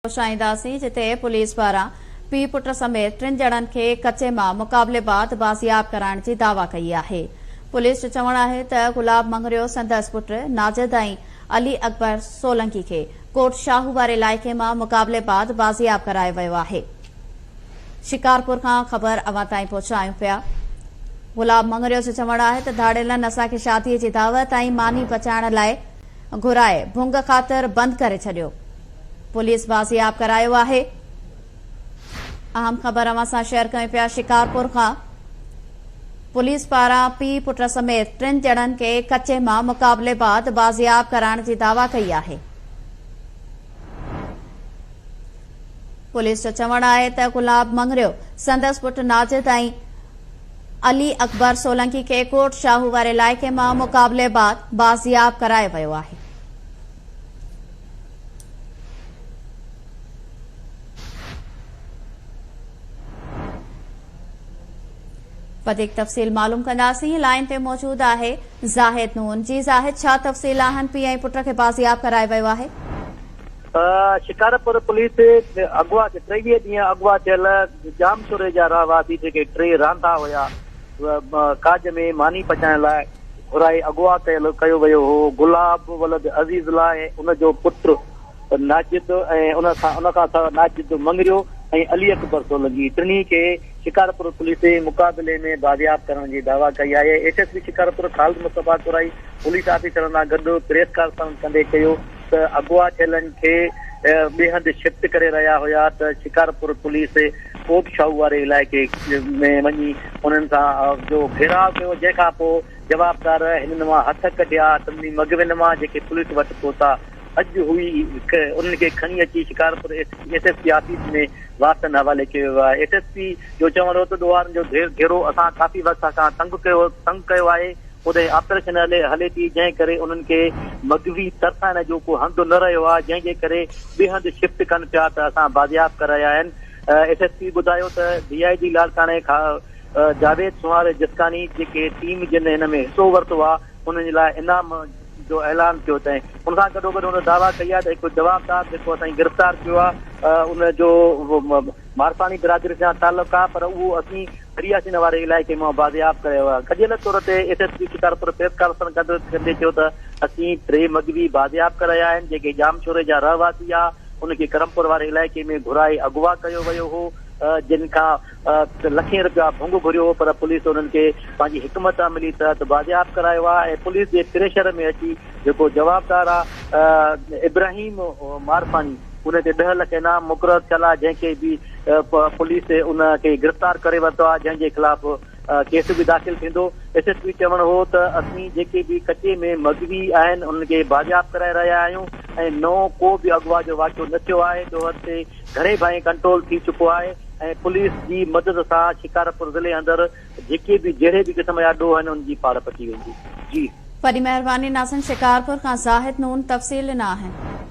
पहुचाईंदासीं जिते पुलिस पारां पीउ पुट समेत 3 ॼणनि खे कचे मां मुक़ाबलेबाद बाज़ियाब कराइण जी दावा कई आहे। पुलिस जो चवणु आहे त गुलाब मंगरियो संदसि पुट नाजिद ऐं अली अकबर सोलंकी खे कोट शाहू वारे इलाइक़े मां मुक़ाबलेबाद बाज़ियाब करायो वियो आहे। शिकारपुर खां ख़बर अवां ताईं पहुचायूं पिया। गुलाब मंगरियो जो चवणु आहे त धाड़ेलनि असांखे शादीअ जी दावत ऐं मानी पचाइण लाइ घुराए भुंग ख़ातिर बंदि करे छॾियो। पुलिस बाज़ियाब करायो आहे। अहम ख़बर अवां सां शेयर कयूं पिया। शिकारपुर खां पुलिस पारां पीउ पुट समेत 3 ॼणनि खे कचे मां मुक़ाबलेबाद बाज़ियाब कराइण जी दावा कई आहे। पुलिस जो चवणु आहे त गुलाब मंगरियो संदसि पुट नाजिद ऐं अली अकबर सोलंकी खे कोट शाहू वारे इलाइक़े मां मुक़ाबलेबाद बाज़ियाब करायो वियो आहे। वधीक तफ़सील मालूम कंदासीं। लाइन ते मौजूद आहे ज़ाहिद नून। जी ज़ाहिद, छा तफ़सील आहिनि? पीउ ऐं पुट खे बाज़ियाब करायो वियो आहे। शिकारपुर पुलिस अगवा 23 ॾींहं अगवा थियल जामशोरे जा रहवासी जेके 3 रांदा हुया काज में मानी पचाइण लाइ घुराए अगवा कयो वियो हो। गुलाब वलद अज़ीज़ुल्लाह ऐं उनजो पुट नाजिद ऐं उन खां नाजिद मंगरियो ऐं अली अकबर सोलंकी टिनी खे शिकारपुर पुलिस मुक़ाबले में बाज़ियाब करण जी दावा कई आहे। एसएसपी शिकारपुर ख़ालिद मुस्तफ़ा कुराई पुलिस ऑफिसरनि सां गॾु प्रेस कॉन्फ्रेंस कंदे चयो त अगवा थियलनि खे ॿिए हंधि शिफ्ट करे रहिया हुया त शिकारपुर पुलिस कोट शाहू वारे इलाइक़े में वञी उन्हनि सां जो घेराव कयो, जंहिंखां पोइ जवाबदार हिननि मां हथ कढिया। तमनी मगविन मां जेके पुलिस वटि पहुता अॼु हुई उन्हनि खे खणी अची शिकारपुर एसएसपी ऑफिस में वास्तनि हवाले कयो वियो आहे। एसएसपी जो चवणु हो त ॾोहारनि जो घेरो असां काफ़ी वक़्त खां तंग कयो आहे। उते ऑपरेशन हले थी, जंहिं करे उन्हनि खे मगवी तरसाइण जो को हंधु न रहियो आहे, जंहिंजे करे ॿिए हंधि शिफ्ट कनि पिया त असां बाज़ियाब कराया आहिनि। एसएसपी ॿुधायो त डीआईजी लालकाणे खां जावेद सुवार जिसकानी जेके टीम जिन हिन में हिसो वरितो आहे उन्हनि जे लाइ इनाम जो ऐलान कयो अथई। उन सां गॾोगॾु हुन दावा कई आहे त हिकु जवाबदार जेको असां गिरफ़्तार कयो आहे उनजो मारसाणी बिरादरी सां तालुक़ु आहे, पर उहो असीं हरियासीन वारे इलाइक़े मां बाज़ियाब कयो आहे। गॾियल तौर ते एसएसपी शिकारपुर प्रेस कॉन्फ्रेंस कंदे चयो त असीं 3 मगवी बाज़ियाब कराया आहिनि जेके जामशोरे जा रहवासी आहे। उनखे करमपुर वारे इलाइक़े में घुराए अगवा कयो वियो हो, जिन खां लखें रुपया भुंग घुरियो हो, पर पुलिस उन्हनि खे पंहिंजी हिकमत अमली तहत बाज़ियाब करायो आहे। ऐं पुलिस जे प्रेशर में अची जेको जवाबदार आहे इब्राहिम मारसानी उन ते 10 लख इनाम मुक़ररु थियल आहे, जंहिंखे बि पुलिस उनखे गिरफ़्तार करे वरितो आहे, जंहिंजे ख़िलाफ़ केस बि दाख़िल थींदो। एसएसपी चवणु हो त असीं जेके बि कचे में मगवी आहिनि उन्हनि खे बाज़ियाब कराए रहिया आहियूं ऐं नओं को बि अगवा जो वाक़ियो न थियो आहे। जो ते घणे भाई कंट्रोल थी चुको आहे ऐं पुलिस जी मदद सां शिकारपुर ज़िले अंदरि जेके बि जहिड़े बि क़िस्म जा ॾोह आहिनि उनजी पाड़ पची वेंदी। जी वॾी महिरबानी नाज़रीन। शिकारपुर खां ज़ाहिद नून तफ़सील ॾिना आहिनि।